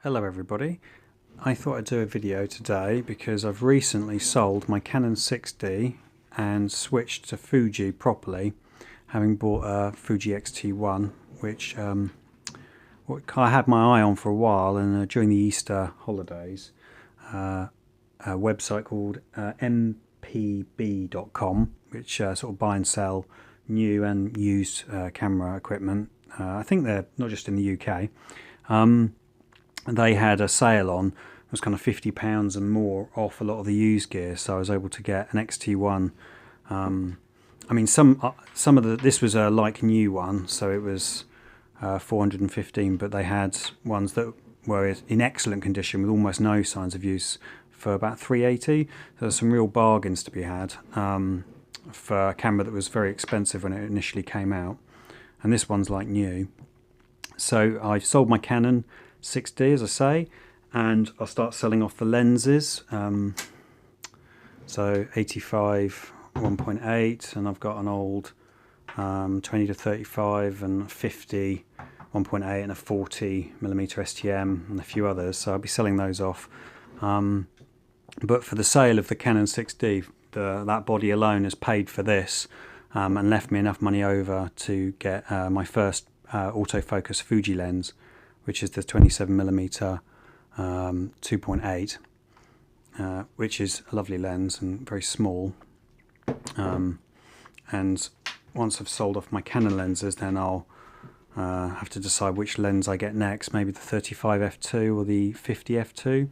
Hello everybody. I thought I'd do a video today because I've recently sold my Canon 6D and switched to Fuji properly, having bought a Fuji XT-1 which I had my eye on for a while, and during the Easter holidays a website called mpb.com, which sort of buy and sell new and used camera equipment. I think they're not just in the UK. They had a sale on. It was kind of £50 and more off a lot of the used gear, so I was able to get an XT-1. I mean, some of this was a like new one, so it was 415, but they had ones that were in excellent condition with almost no signs of use for about 380. So there's some real bargains to be had for a camera that was very expensive when it initially came out, and this one's like new. So I sold my Canon 6D, as I say, and I'll start selling off the lenses. So 85 1.8, and I've got an old 20 to 35 and 50 1.8 and a 40mm STM and a few others, so I'll be selling those off. But for the sale of the Canon 6D, that body alone has paid for this and left me enough money over to get my first autofocus Fuji lens, which is the 27mm 2.8, which is a lovely lens and very small. And once I've sold off my Canon lenses, then I'll have to decide which lens I get next, maybe the 35 f2 or the 50 f2.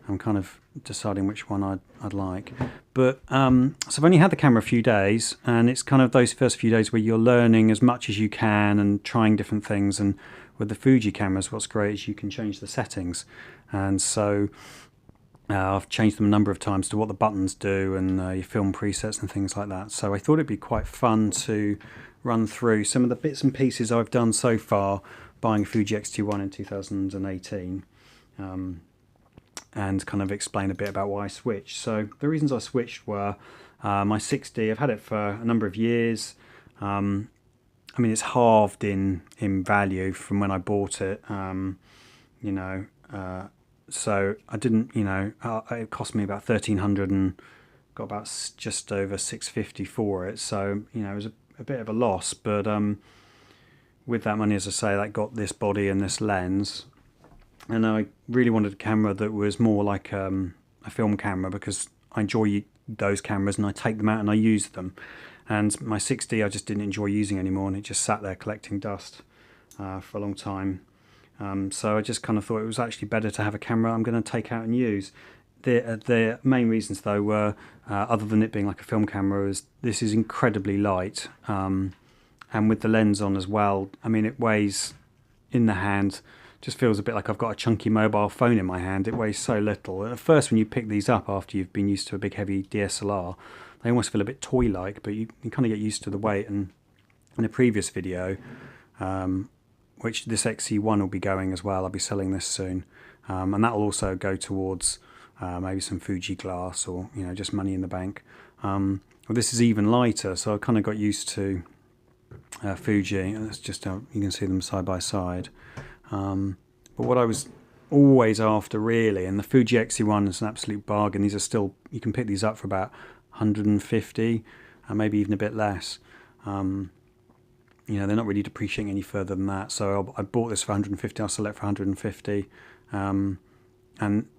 I'm kind of deciding which one I'd like. But so I've only had the camera a few days, and it's kind of those first few days where you're learning as much as you can and trying different things. And with the Fuji cameras, what's great is you can change the settings, and so I've changed them a number of times to what the buttons do and your film presets and things like that. So I thought it'd be quite fun to run through some of the bits and pieces I've done so far buying a Fuji XT-1 in 2018, and kind of explain a bit about why I switched. So the reasons I switched were my 6D, I've had it for a number of years. I mean, it's halved in value from when I bought it, so I didn't, it cost me about 1,300 and got about just over 650 for it. So, it was a bit of a loss, but with that money, as I say, that got this body and this lens. And I really wanted a camera that was more like a film camera, because I enjoy those cameras and I take them out and I use them. And my 6D I just didn't enjoy using anymore, and it just sat there collecting dust for a long time. So I just kind of thought it was actually better to have a camera I'm going to take out and use. The main reasons though were, other than it being like a film camera, is this is incredibly light, and with the lens on as well. I mean, it weighs in the hand, just feels a bit like I've got a chunky mobile phone in my hand. It weighs so little. At first, when you pick these up after you've been used to a big heavy DSLR, they almost feel a bit toy-like, but you kind of get used to the weight. And in a previous video, which this XE1 will be going as well, I'll be selling this soon, and that will also go towards maybe some Fuji glass, or just money in the bank. Well, this is even lighter, so I kind of got used to Fuji, and it's just you can see them side by side. But what I was always after, really, and the Fuji XE1 is an absolute bargain. These are still, you can pick these up for about 150, maybe even a bit less. They're not really depreciating any further than that. So I bought this for 150. I'll sell it for 150, and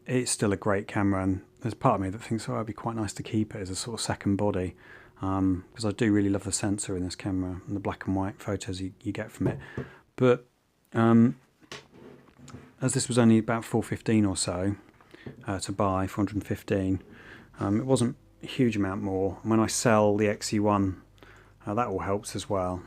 it's still a great camera. And there's part of me that thinks, oh, it'd be quite nice to keep it as a sort of second body, because I do really love the sensor in this camera and the black and white photos you get from it. But as this was only about 415 or so to buy, 415, it wasn't a huge amount more. And when I sell the XE1, that all helps as well.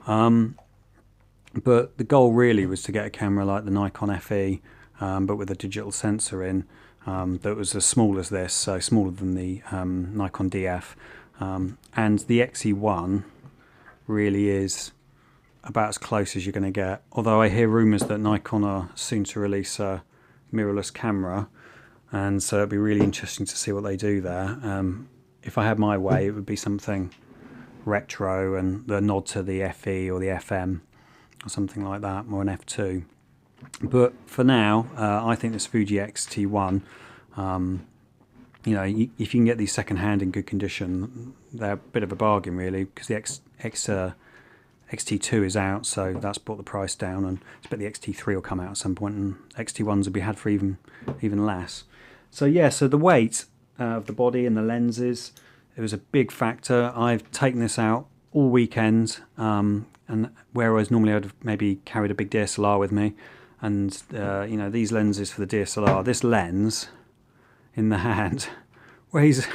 But the goal really was to get a camera like the Nikon FE, but with a digital sensor in, that was as small as this, so smaller than the Nikon DF. And the XE1 really is about as close as you're going to get. Although I hear rumours that Nikon are soon to release a mirrorless camera, and so it'd be really interesting to see what they do there. If I had my way, it would be something retro and the nod to the FE or the FM or something like that, or an F2. But for now, I think this Fuji XT-1, you know, if you can get these second-hand in good condition, they're a bit of a bargain really, because the XT2 is out, so that's brought the price down, and I expect the XT3 will come out at some point, and XT1s will be had for even less. So yeah, so the weight of the body and the lenses, it was a big factor. I've taken this out all weekend, and whereas normally I'd have maybe carried a big DSLR with me, and you know, these lenses for the DSLR, this lens in the hand weighs,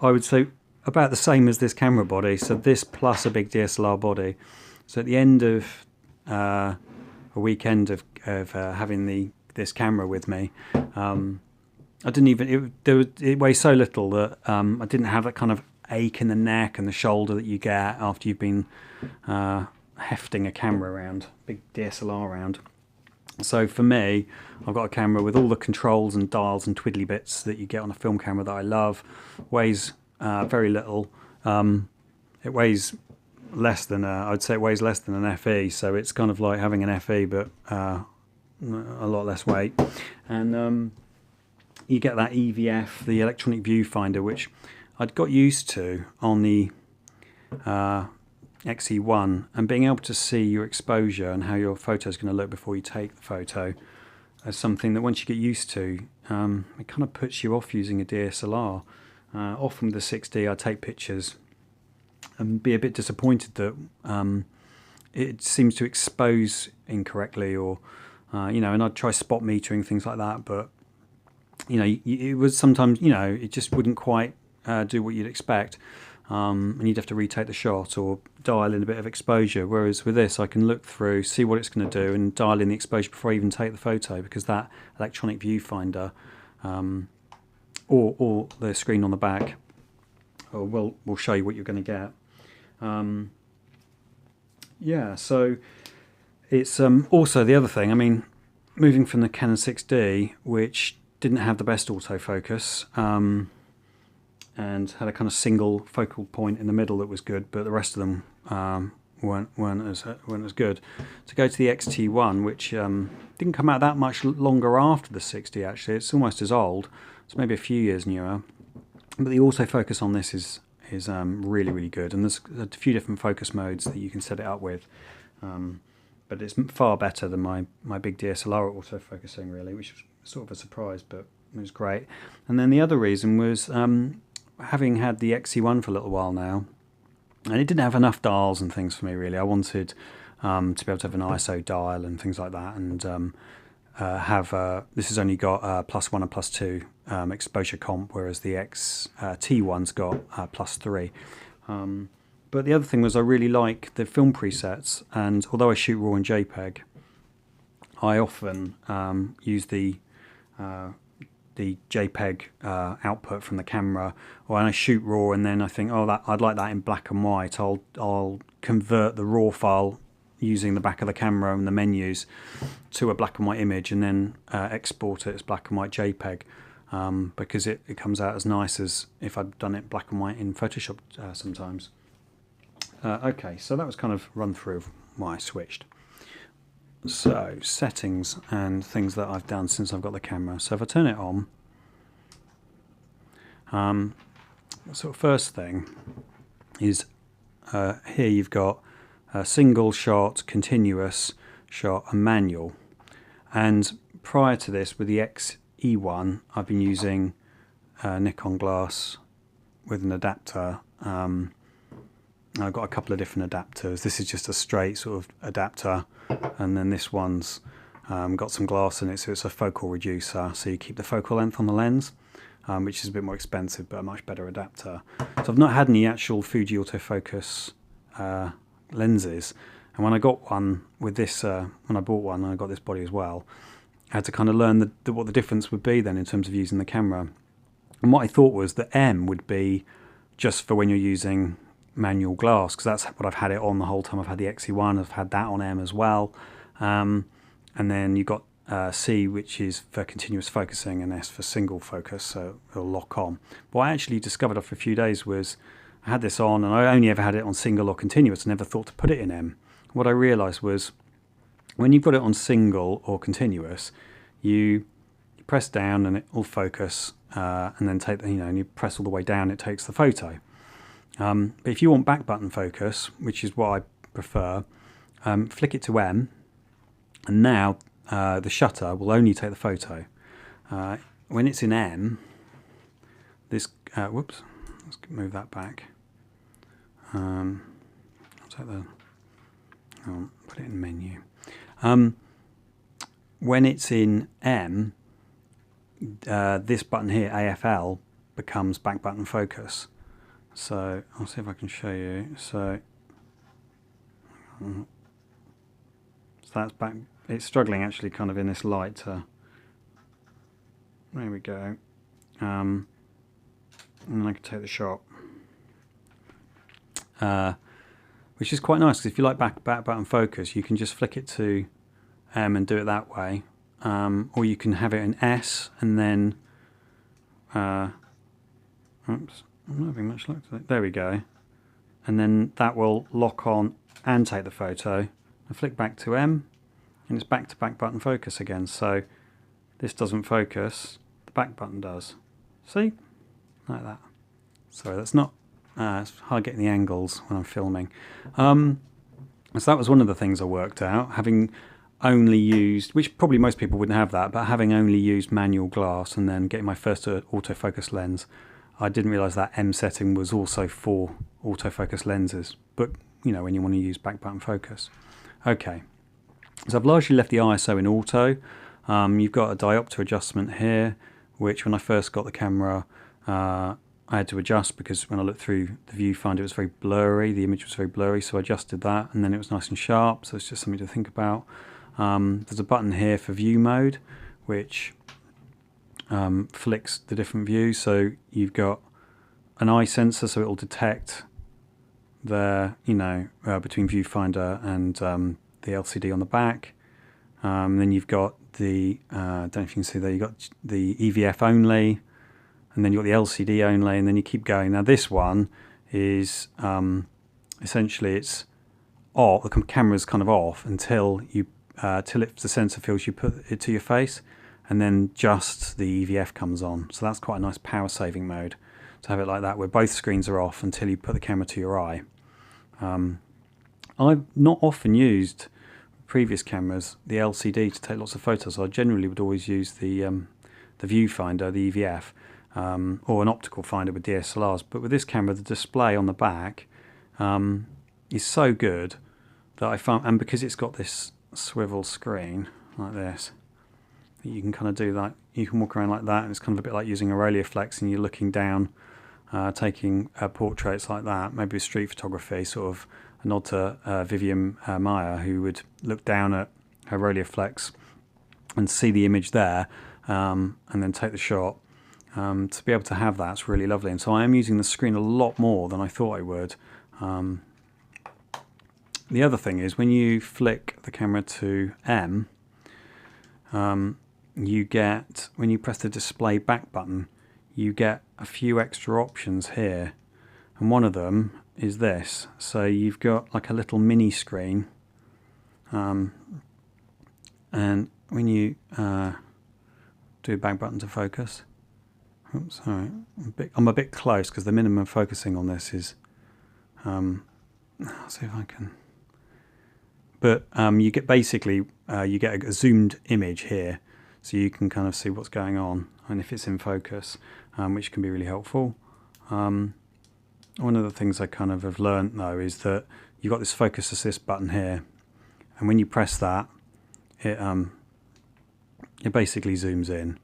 I would say, about the same as this camera body, so this plus a big DSLR body. So at the end of a weekend of having this camera with me, I didn't even, it weighs so little that I didn't have that kind of ache in the neck and the shoulder that you get after you've been hefting a camera around, big DSLR around. So for me, I've got a camera with all the controls and dials and twiddly bits that you get on a film camera that I love. Weighs very little. It weighs less than I'd say it weighs less than an FE, so it's kind of like having an FE but a lot less weight. And you get that EVF, the electronic viewfinder, which I'd got used to on the XE1, and being able to see your exposure and how your photo is going to look before you take the photo as something that once you get used to, it kind of puts you off using a DSLR. Often with the 6D I take pictures and be a bit disappointed that it seems to expose incorrectly, or you know, and I'd try spot metering, things like that, but you know, it was sometimes, you know, it just wouldn't quite do what you'd expect. And you'd have to retake the shot or dial in a bit of exposure, whereas with this I can look through, see what it's going to do, and dial in the exposure before I even take the photo, because that electronic viewfinder or the screen on the back will show you what you're going to get. Yeah, so it's also the other thing, I mean, moving from the Canon 6D, which didn't have the best autofocus, and had a kind of single focal point in the middle that was good, but the rest of them weren't as good. To go to the XT1, which didn't come out that much longer after the 60 actually, it's almost as old, it's maybe a few years newer, but the autofocus on this is really good, and there's a few different focus modes that you can set it up with, but it's far better than my big DSLR autofocusing really, which was sort of a surprise, but it was great. And then the other reason was having had the XE1 for a little while now, and it didn't have enough dials and things for me really. I wanted to be able to have an ISO dial and things like that, and this has only got +1 and +2 exposure comp, whereas the XT1's got +3. But the other thing was I really like the film presets, and although I shoot RAW and JPEG, I often use the JPEG output from the camera, or when I shoot RAW and then I think, oh, I'd like that in black and white, I'll convert the RAW file using the back of the camera and the menus to a black and white image, and then export it as black and white JPEG, because it comes out as nice as if I'd done it black and white in Photoshop sometimes. Okay, so that was kind of run through of why I switched. So, settings and things that I've done since I've got the camera. So if I turn it on, sort of first thing is here you've got a single shot, continuous shot and manual. And prior to this, with the XE1, I've been using Nikon glass with an adapter. I've got a couple of different adapters. This is just a straight sort of adapter, and then this one's got some glass in it, so it's a focal reducer, so you keep the focal length on the lens, which is a bit more expensive but a much better adapter. So I've not had any actual Fuji autofocus lenses, and when I got one with this, when I bought one and I got this body as well, I had to kind of learn what the difference would be then in terms of using the camera. And what I thought was that M would be just for when you're using manual glass, because that's what I've had it on the whole time I've had the XE1. I've had that on M as well, and then you've got C, which is for continuous focusing, and S for single focus, so it'll lock on. What I actually discovered after a few days was I had this on and I only ever had it on single or continuous. I never thought to put it in M. What I realised was when you've got it on single or continuous, you press down and it will focus, and then take and you press all the way down, it takes the photo. But if you want back button focus, which is what I prefer, flick it to M, and now the shutter will only take the photo. When it's in M, this whoops, let's move that back. I'll take I'll put it in menu. When it's in M, this button here, AFL, becomes back button focus. So I'll see if I can show you. So that's back. It's struggling actually, kind of in this light to. There we go. And then I can take the shot, which is quite nice because if you like back button focus, you can just flick it to M and do it that way, or you can have it in S and then. Oops. I'm not having much luck today. There we go. And then that will lock on and take the photo. I flick back to M and it's back to back button focus again. So this doesn't focus, the back button does. See? Like that. Sorry, that's not, it's hard getting the angles when I'm filming. So that was one of the things I worked out, having only used, which probably most people wouldn't have that, but having only used manual glass and then getting my first autofocus lens, I didn't realise that M setting was also for autofocus lenses, but you know, when you want to use back button focus. Okay, so I've largely left the ISO in auto. You've got a diopter adjustment here, which when I first got the camera, I had to adjust because when I looked through the viewfinder it was very blurry, the image was very blurry, so I adjusted that and then it was nice and sharp, so it's just something to think about. There's a button here for view mode, which flicks the different views, so you've got an eye sensor, so it will detect the between viewfinder and the LCD on the back. Then you've got the I don't know if you can see there, you've got the EVF only, and then you've got the LCD only, and then you keep going. Now this one is essentially it's off, the camera's kind of off until you till the sensor feels you put it to your face, and then just the EVF comes on. So that's quite a nice power saving mode to have it like that, where both screens are off until you put the camera to your eye. I've not often used previous cameras the LCD to take lots of photos. I generally would always use the viewfinder, the EVF, or an optical finder with DSLRs. But with this camera, the display on the back is so good that I found, and because it's got this swivel screen like this, you can kind of do that. You can walk around like that, and it's kind of a bit like using a Rolleiflex, and you're looking down, taking portraits like that. Maybe with street photography, sort of a nod to Vivian Meyer, who would look down at her Rolleiflex and see the image there, and then take the shot. To be able to have that's really lovely, and so I am using the screen a lot more than I thought I would. The other thing is when you flick the camera to M, you get, when you press the display back button, you get a few extra options here, and one of them is this. So you've got like a little mini screen, and when you do back button to focus, oops, sorry, I'm a bit close because the minimum focusing on this is, I'll see if I can, but you get basically, you get a zoomed image here, so you can kind of see what's going on and if it's in focus, which can be really helpful. One of the things I kind of have learnt though is that you've got this focus assist button here, and when you press that, it basically zooms in,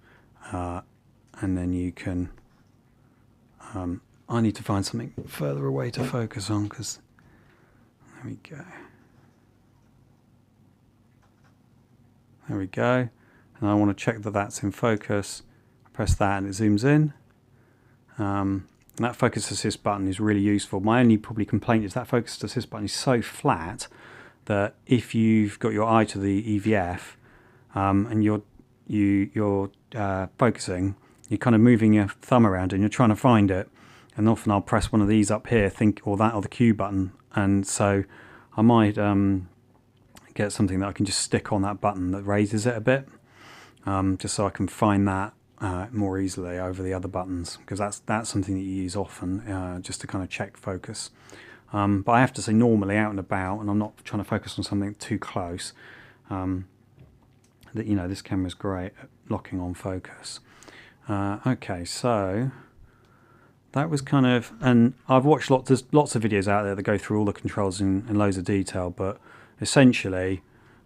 and then you can, I need to find something further away to focus on, because, there we go. There we go. And I want to check that that's in focus. I press that and it zooms in. And that focus assist button is really useful. My only probably complaint is that focus assist button is so flat that if you've got your eye to the EVF, and you're focusing, you're kind of moving your thumb around and you're trying to find it, and often I'll press one of these up here, or that, or the Q button, and so I might get something that I can just stick on that button that raises it a bit, just so I can find that more easily over the other buttons, because that's something that you use often, just to kind of check focus. But I have to say, normally out and about, and I'm not trying to focus on something too close, that, you know, this camera's great at locking on focus. Okay, so that was kind of, and I've watched there's lots of videos out there that go through all the controls in loads of detail, but essentially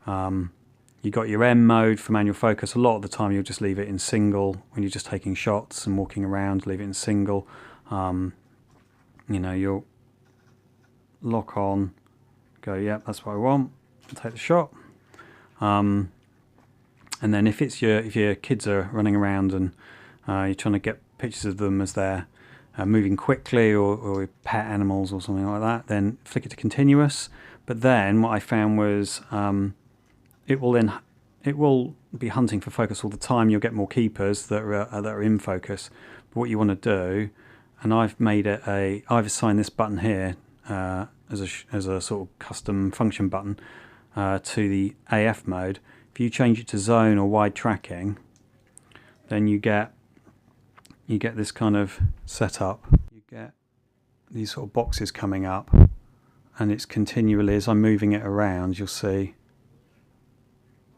you got your M mode for manual focus. A lot of the time you'll just leave it in single when you're just taking shots and walking around, leave it in single. You know, you'll lock on, go, yep, that's what I want, and take the shot. And then if your kids are running around and you're trying to get pictures of them as they're moving quickly, or with pet animals or something like that, then flick it to continuous. But then what I found was it will be hunting for focus all the time. You'll get more keepers that are in focus. But what you want to do, and I've assigned this button here as a sort of custom function button to the AF mode. If you change it to zone or wide tracking, then you get this kind of setup. You get these sort of boxes coming up, and it's continually, as I'm moving it around, you'll see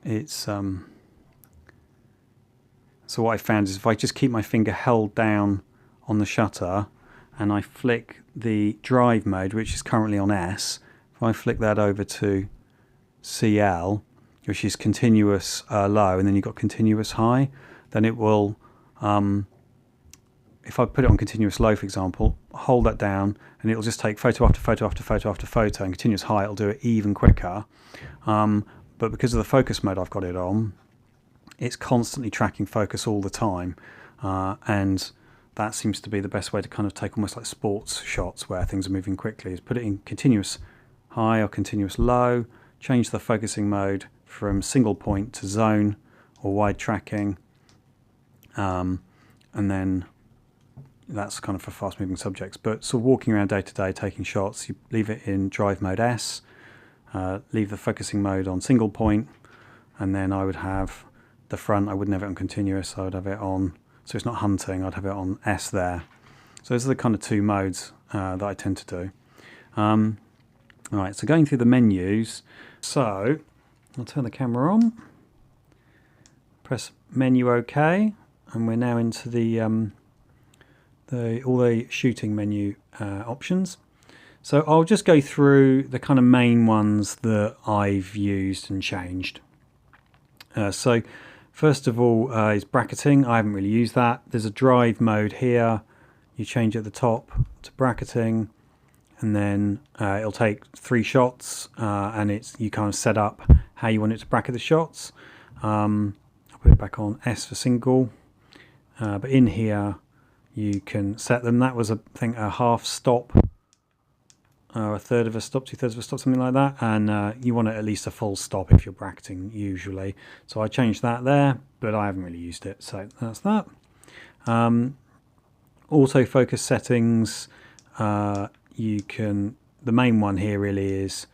it's so what I found is if I just keep my finger held down on the shutter and I flick the drive mode, which is currently on S, if I flick that over to CL, which is continuous low, and then you've got continuous high, then it will, if I put it on continuous low, for example, hold that down, and it'll just take photo after photo after photo after photo, and continuous high, it'll do it even quicker. But because of the focus mode I've got it on, it's constantly tracking focus all the time, and that seems to be the best way to kind of take almost like sports shots where things are moving quickly, is put it in continuous high or continuous low, change the focusing mode from single point to zone or wide tracking, and then that's kind of for fast moving subjects. But sort of walking around day to day taking shots, you leave it in drive mode S, leave the focusing mode on single point, and then I would have the front, I wouldn't have it on continuous, I would have it on, so it's not hunting, I'd have it on S there. So those are the kind of two modes that I tend to do. Alright, so going through the menus, so I'll turn the camera on, press menu OK, and we're now into all the shooting menu options. So I'll just go through the kind of main ones that I've used and changed. So first of all is bracketing. I haven't really used that. There's a drive mode here. You change at the top to bracketing, and then it'll take 3 shots, and you kind of set up how you want it to bracket the shots. I'll put it back on S for single, but in here you can set them. That was, I think, a half stop, or a third of a stop, 2/3 of a stop, something like that, and you want it at least a full stop if you're bracketing usually. So I changed that there, but I haven't really used it, so that's that. Autofocus settings, the main one here really is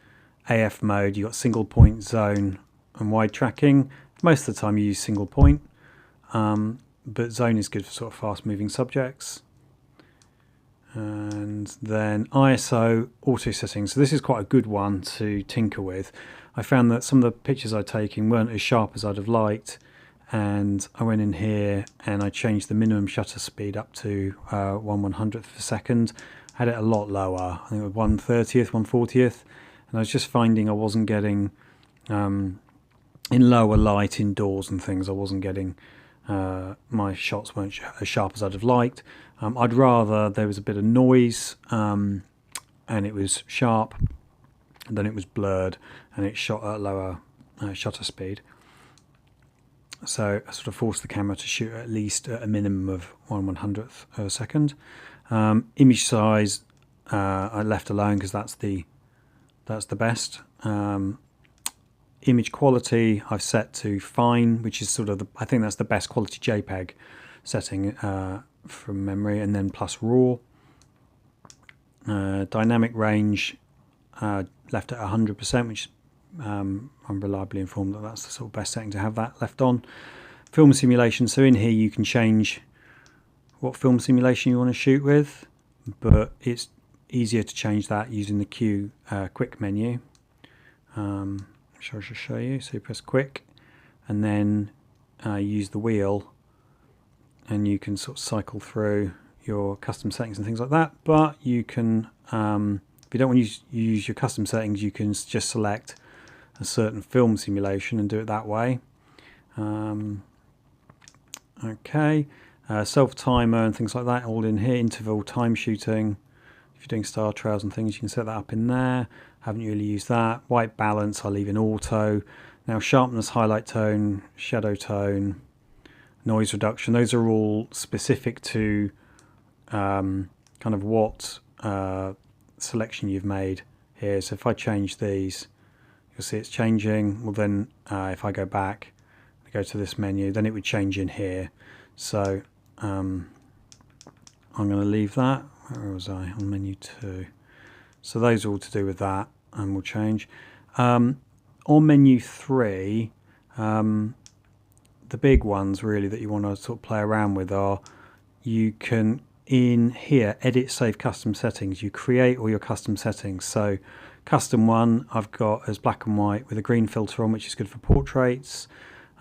AF mode. You've got single point, zone and wide tracking. Most of the time you use single point, but zone is good for sort of fast moving subjects. And then ISO auto settings. So this is quite a good one to tinker with. I found that some of the pictures I'd taken weren't as sharp as I'd have liked, and I went in here and I changed the minimum shutter speed up to 1/100th of a second. I had it a lot lower, I think it was 1/30th, 1/40th, and I was just finding I wasn't getting, in lower light indoors and things, I wasn't getting, my shots weren't as sharp as I'd have liked. I'd rather there was a bit of noise and it was sharp than it was blurred and it shot at lower shutter speed. So I sort of forced the camera to shoot at least at a minimum of 1/100th of a second. Image size I left alone because that's the best. Image quality I've set to fine, which is sort of I think that's the best quality JPEG setting from memory, and then plus raw. Dynamic range left at 100%, which I'm reliably informed that that's the sort of best setting to have that left on. Film simulation, so in here you can change what film simulation you want to shoot with, but it's easier to change that using the Q quick menu. I should show you. So you press quick and then use the wheel, and you can sort of cycle through your custom settings and things like that. But you can, if you don't want to use your custom settings, you can just select a certain film simulation and do it that way. Okay, self-timer and things like that all in here. Interval time shooting, if you're doing star trails and things, you can set that up in there. Haven't really used that. White balance I'll leave in auto. Now sharpness, highlight tone, shadow tone, noise reduction, those are all specific to kind of what selection you've made here. So if I change these, you'll see it's changing. Well then if I go back, go to this menu, then it would change in here. So I'm going to leave that. Where was I? On menu 2. So those are all to do with that, and we'll change. On menu 3, the big ones really that you want to sort of play around with are, you can in here edit, save custom settings. You create all your custom settings. So custom one I've got as black and white with a green filter on, which is good for portraits.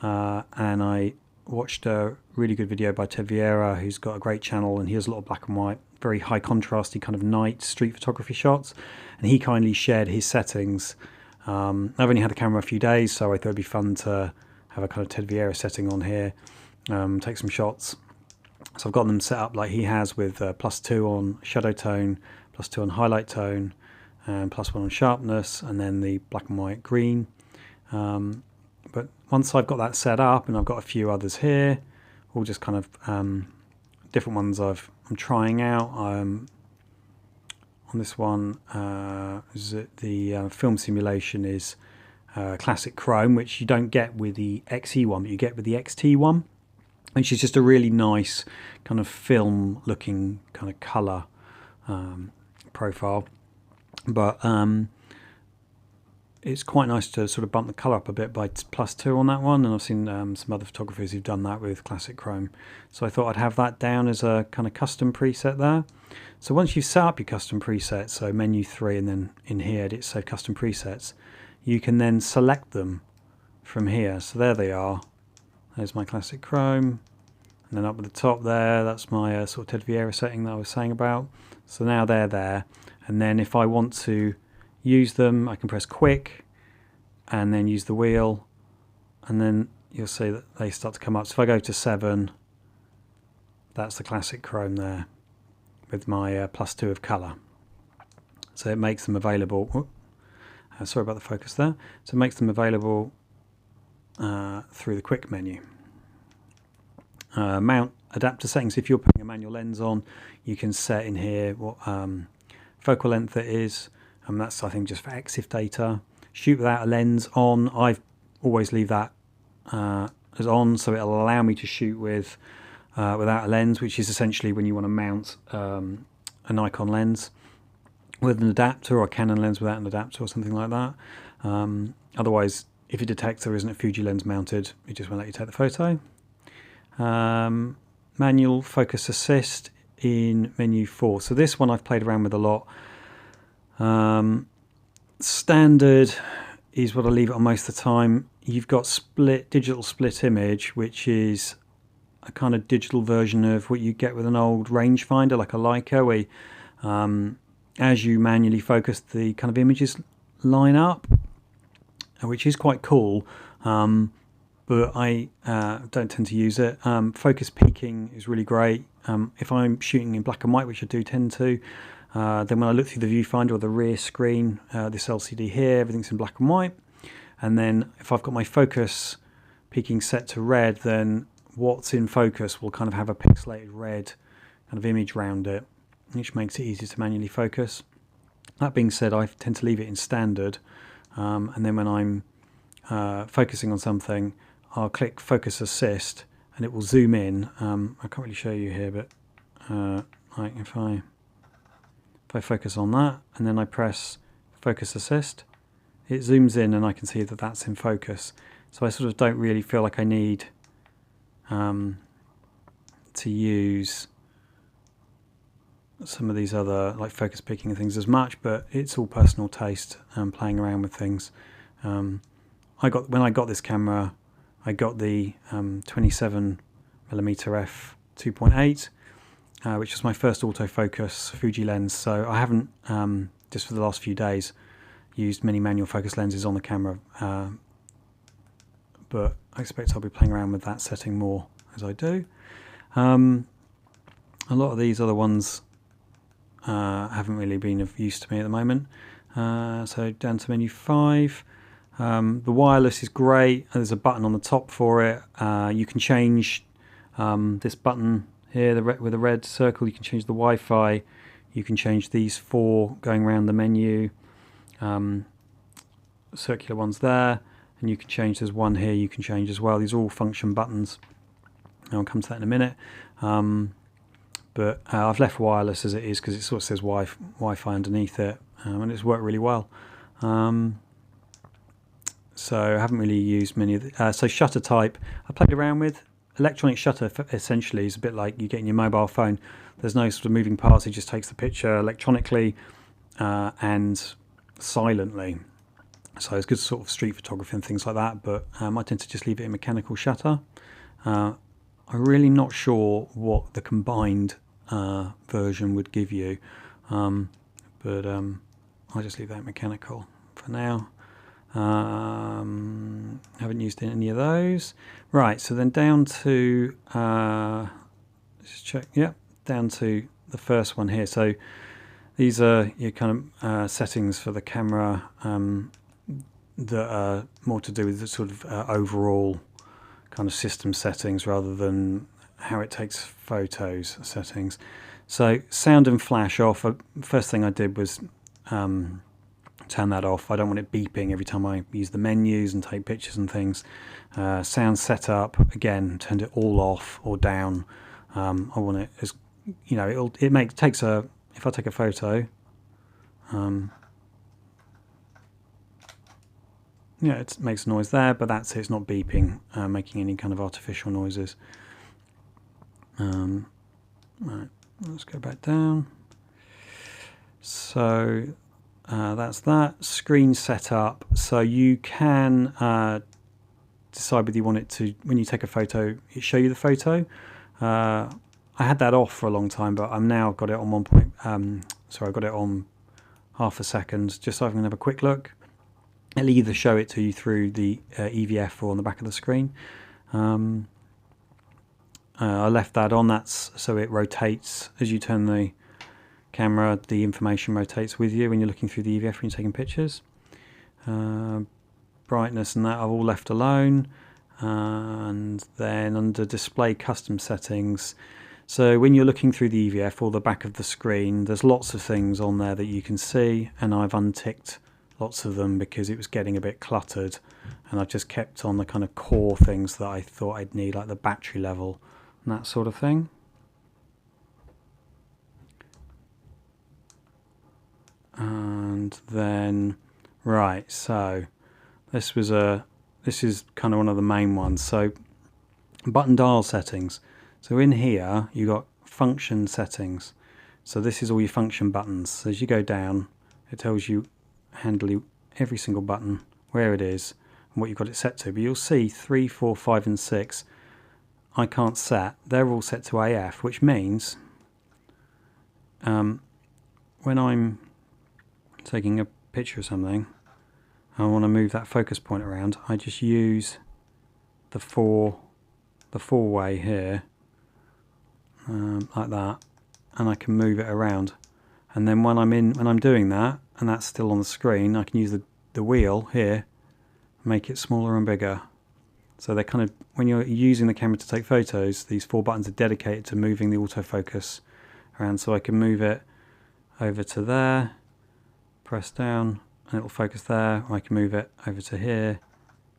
And I watched a really good video by Ted Vieira, who's got a great channel, and he has a lot of black and white, very high contrasty kind of night street photography shots, and he kindly shared his settings. I've only had the camera a few days, so I thought it'd be fun to have a kind of Ted Vieira setting on here, take some shots. So I've got them set up like he has, with +2 on shadow tone, +2 on highlight tone, and +1 on sharpness, and then the black and white green. But once I've got that set up, and I've got a few others here, all just kind of different ones I'm trying out. On this one, the film simulation is classic chrome, which you don't get with the XE1, but you get with the XT-1, which is just a really nice kind of film looking kind of colour profile. But it's quite nice to sort of bump the colour up a bit by +2 on that one, and I've seen some other photographers who've done that with classic chrome. So I thought I'd have that down as a kind of custom preset there. So once you've set up your custom presets, so menu 3 and then in here edit, save custom presets, you can then select them from here. So there they are. There's my classic chrome, and then up at the top there, that's my sort of Ted Vieira setting that I was saying about. So now they're there, and then if I want to use them, I can press quick and then use the wheel, and then you'll see that they start to come up. So if I go to 7, that's the classic chrome there with my +2 of colour. So it makes them available. Sorry about the focus there. So it makes them available through the quick menu. Mount adapter settings. If you're putting a manual lens on, you can set in here what focal length it is. That's, I think, just for EXIF data. Shoot without a lens on. I always leave that as on, so it'll allow me to shoot with without a lens, which is essentially when you want to mount a Nikon lens with an adapter, or a Canon lens without an adapter, or something like that. Otherwise, if it detects there isn't a Fuji lens mounted, it just won't let you take the photo. Manual focus assist in menu 4. So this one I've played around with a lot. Standard is what I leave it on most of the time. You've got digital split image, which is a kind of digital version of what you get with an old rangefinder like a Leica, where as you manually focus, the kind of images line up, which is quite cool, but I don't tend to use it. Focus peaking is really great. If I'm shooting in black and white, which I do tend to, then when I look through the viewfinder or the rear screen, this LCD here, everything's in black and white. And then if I've got my focus peaking set to red, then what's in focus will kind of have a pixelated red kind of image around it, which makes it easier to manually focus. That being said, I tend to leave it in standard, and then when I'm focusing on something, I'll click focus assist and it will zoom in. I can't really show you here, but like if I focus on that and then I press focus assist, it zooms in and I can see that that's in focus. So I sort of don't really feel like I need to use some of these other like focus picking and things as much, but it's all personal taste and playing around with things. When I got this camera, I got the 27mm f2.8, which was my first autofocus Fuji lens. So I haven't just for the last few days used many manual focus lenses on the camera, but I expect I'll be playing around with that setting more as I do. A lot of these other ones haven't really been of use to me at the moment. So down to menu 5. The wireless is great. There's a button on the top for it. You can change this button here with a red circle. You can change the Wi-Fi. You can change these 4 going around the menu. Circular ones there, and you can change. There's one here you can change as well. These are all function buttons. I'll come to that in a minute. But I've left wireless as it is because it sort of says Wi-Fi underneath it, and it's worked really well. So I haven't really used many of the... so shutter type, I played around with. Electronic shutter essentially is a bit like you get in your mobile phone. There's no sort of moving parts, it just takes the picture electronically and silently. So it's good sort of street photography and things like that, but I tend to just leave it in mechanical shutter. I'm really not sure what the combined version would give you, but I'll just leave that mechanical for now. Haven't used any of those. Right, so then down to let's check. Yeah, down to the first one here. So these are your kind of settings for the camera that are more to do with the sort of overall kind of system settings rather than how it takes photos settings. So sound and flash off. First thing I did was turn that off. I don't want it beeping every time I use the menus and take pictures and things. Sound setup, again, turned it all off or down. I want it as, you know, takes a, if I take a photo, yeah, it makes noise there, but that's it. It's not beeping, making any kind of artificial noises. Right, let's go back down. So that's that. Screen setup. So you can decide whether you want it to, when you take a photo, it show you the photo. I had that off for a long time, but I'm now got it on I got it on half a second, just so I can have a quick look. It'll either show it to you through the EVF or on the back of the screen. I left that on. That's so it rotates as you turn the camera. The information rotates with you when you're looking through the EVF when you're taking pictures. Brightness and that I've all left alone. And then under display custom settings, so when you're looking through the EVF or the back of the screen, there's lots of things on there that you can see, and I've unticked lots of them because it was getting a bit cluttered, and I just kept on the kind of core things that I thought I'd need, like the battery level and that sort of thing. And then right, so this is kind of one of the main ones. So button dial settings. So in here you got function settings. So this is all your function buttons. So as you go down, it tells you handle every single button, where it is and what you've got it set to. But you'll see 3, 4, 5 and 6 I can't set. They're all set to AF, which means when I'm taking a picture of something, I want to move that focus point around, I just use the four way here, like that, and I can move it around. And then when I'm doing that, and that's still on the screen, I can use the wheel here, make it smaller and bigger. So they're kind of, when you're using the camera to take photos, these 4 buttons are dedicated to moving the autofocus around. So I can move it over to there, press down, and it'll focus there. Or I can move it over to here,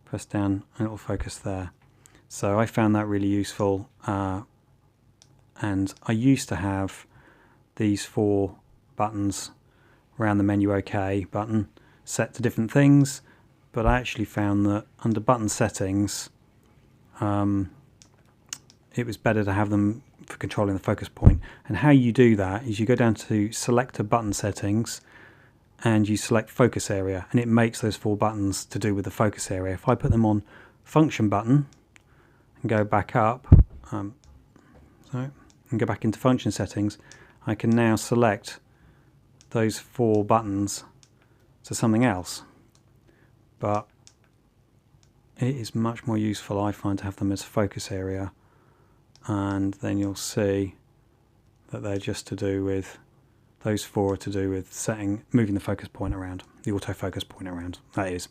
press down, and it'll focus there. So I found that really useful. And I used to have these 4 buttons around the menu OK button. set to different things, but I actually found that under button settings it was better to have them for controlling the focus point. And how you do that is you go down to selector button settings and you select focus area, and it makes those 4 buttons to do with the focus area. If I put them on function button and go back up, and go back into function settings, I can now select those 4 buttons to something else. But it is much more useful, I find, to have them as focus area, and then you'll see that they're just to do with, those 4 are to do with moving the focus point around, the autofocus point around, that is.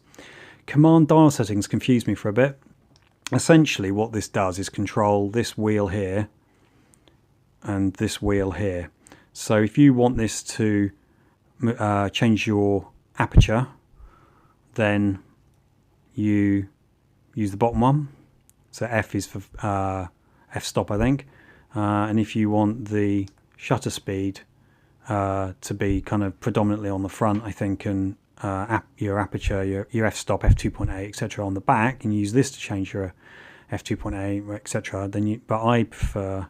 Command dial settings confused me for a bit. Essentially what this does is control this wheel here and this wheel here. So if you want this to change your aperture, then you use the bottom one. So F is for f-stop, I think. And if you want the shutter speed to be kind of predominantly on the front, I think, and your aperture, your f-stop, f2.8, etc. on the back, and you use this to change your f2.8, etc. Then but I prefer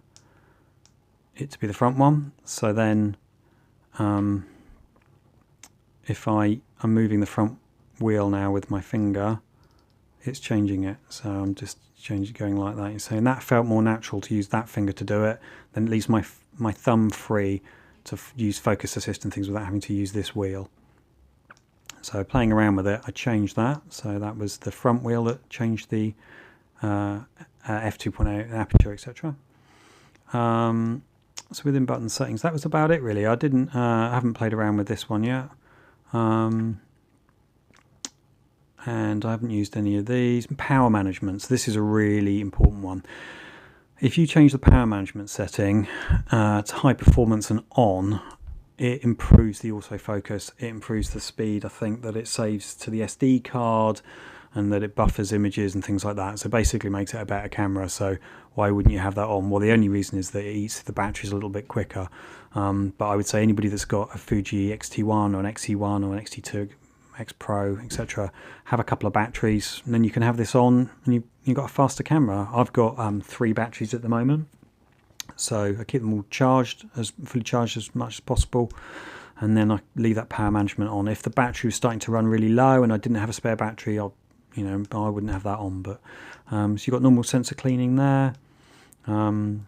it to be the front one. So then if I'm moving the front wheel now with my finger, it's changing it. So I'm just going like that. You're saying that felt more natural to use that finger to do it, then it leaves my thumb free to use focus assist and things without having to use this wheel. So playing around with it, I changed that. So that was the front wheel that changed the f2.8 aperture, etc. So within button settings, that was about it really. I haven't played around with this one yet. And I haven't used any of these. Power management, so this is a really important one. If you change the power management setting to high performance and on, it improves the autofocus, it improves the speed, I think, that it saves to the SD card, and that it buffers images and things like that. So basically makes it a better camera. So why wouldn't you have that on? Well, the only reason is that it eats the batteries a little bit quicker. But I would say anybody that's got a Fuji XT-1 or an XE1 or an XT2 X Pro, etc., have a couple of batteries, and then you can have this on, and you've got a faster camera. I've got 3 batteries at the moment, so I keep them all fully charged as much as possible, and then I leave that power management on. If the battery was starting to run really low and I didn't have a spare battery, I wouldn't have that on. But so you've got normal sensor cleaning there, and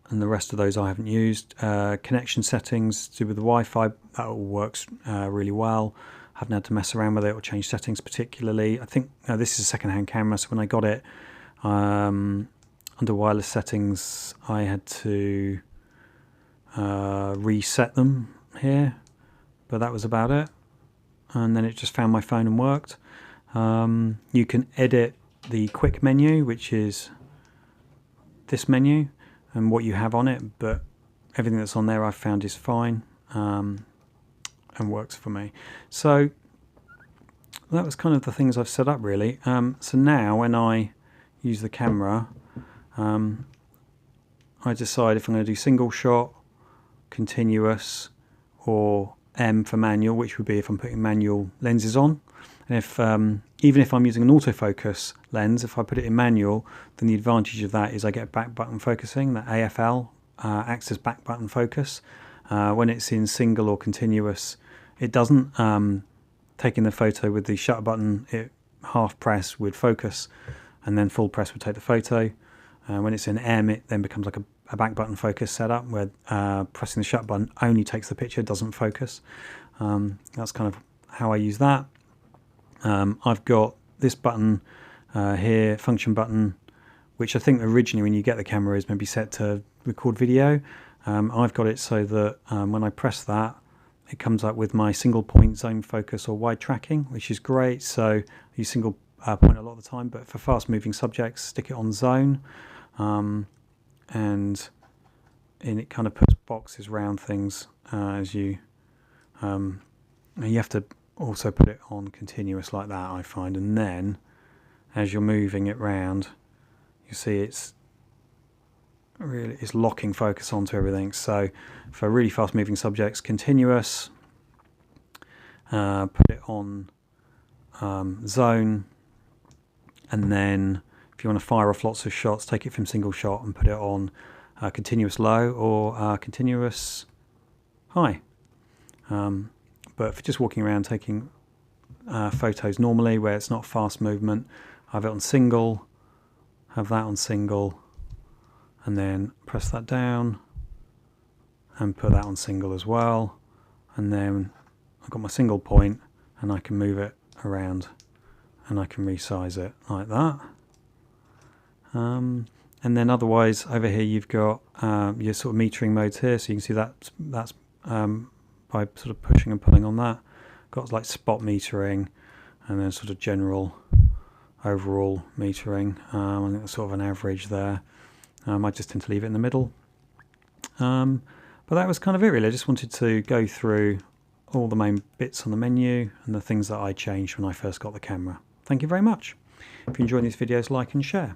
the rest of those I haven't used. Connection settings to do with the Wi-Fi, that all works really well. Haven't had to mess around with it or change settings particularly. I think this is a second-hand camera, so when I got it under wireless settings, I had to reset them here, but that was about it. And then it just found my phone and worked. You can edit the quick menu, which is this menu, and what you have on it, but everything that's on there I've found is fine. And works for me. So that was kind of the things I've set up really. So now when I use the camera, I decide if I'm going to do single shot, continuous, or M for manual, which would be if I'm putting manual lenses on. And if even if I'm using an autofocus lens, if I put it in manual, then the advantage of that is I get back button focusing. That AFL acts as back button focus. When it's in single or continuous, it doesn't. Taking the photo with the shutter button, it half press would focus, and then full press would take the photo. When it's in M, it then becomes like a back button focus setup, where pressing the shutter button only takes the picture, doesn't focus. That's kind of how I use that. I've got this button here, function button, which I think originally when you get the camera is maybe set to record video. I've got it so that when I press that, it comes up with my single point zone focus or wide tracking, which is great. So I use single point a lot of the time, but for fast moving subjects, stick it on zone. And it kind of puts boxes around things as you have to also put it on continuous like that, I find. And then as you're moving it round, you see it's locking focus onto everything. So for really fast moving subjects, continuous, put it on zone, and then if you want to fire off lots of shots, take it from single shot and put it on continuous low or continuous high. But for just walking around taking photos normally where it's not fast movement, I have it on single, have that on single, and then press that down and put that on single as well, and then I've got my single point and I can move it around and I can resize it like that. And then otherwise over here you've got your sort of metering modes here, so you can see that's by sort of pushing and pulling on that. Got like spot metering and then sort of general overall metering. I think that's sort of an average there. I just tend to leave it in the middle. But that was kind of it really. I just wanted to go through all the main bits on the menu and the things that I changed when I first got the camera. Thank you very much. If you enjoy these videos, like and share.